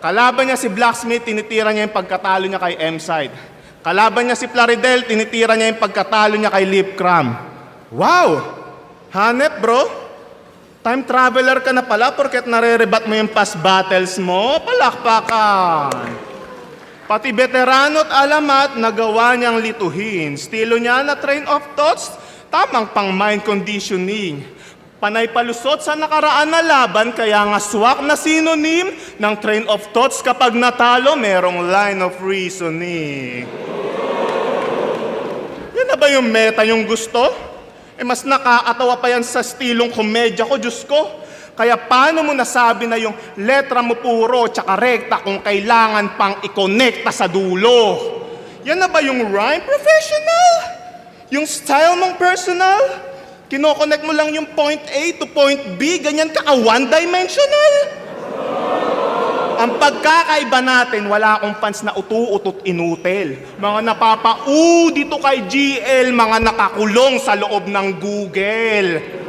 Kalaban niya si Blacksmith, tinitira niya yung pagkatalo niya kay M-Side. Kalaban niya si Plaridel, tinitira niya yung pagkatalo niya kay Lipcram. Wow! Hanep, bro. Time traveler ka na pala porket nare-rebat mo yung past battles mo. Palakpakan. Pati veterano at alamat, nagawa niyang lituhin. Estilo niya na train of thoughts, tamang pang mind conditioning. Panay palusot sa nakaraan na laban, kaya nga swak na synonym ng train of thoughts kapag natalo, merong line of reasoning. Yan na ba yung meta yung gusto? Mas nakakatawa pa yan sa stilong komedya ko, Diyos ko. Kaya paano mo nasabi na yung letra mo puro tsaka rekta kung kailangan pang i-connecta sa dulo? Yan na ba yung rhyme professional? Yung style mong personal? Kino-connect mo lang yung point A to point B, ganyan ka one-dimensional. Ang pagkakaiba natin, wala akong fans na utu-utot inutil. Mga napapa dito kay GL, mga nakakulong sa loob ng Google.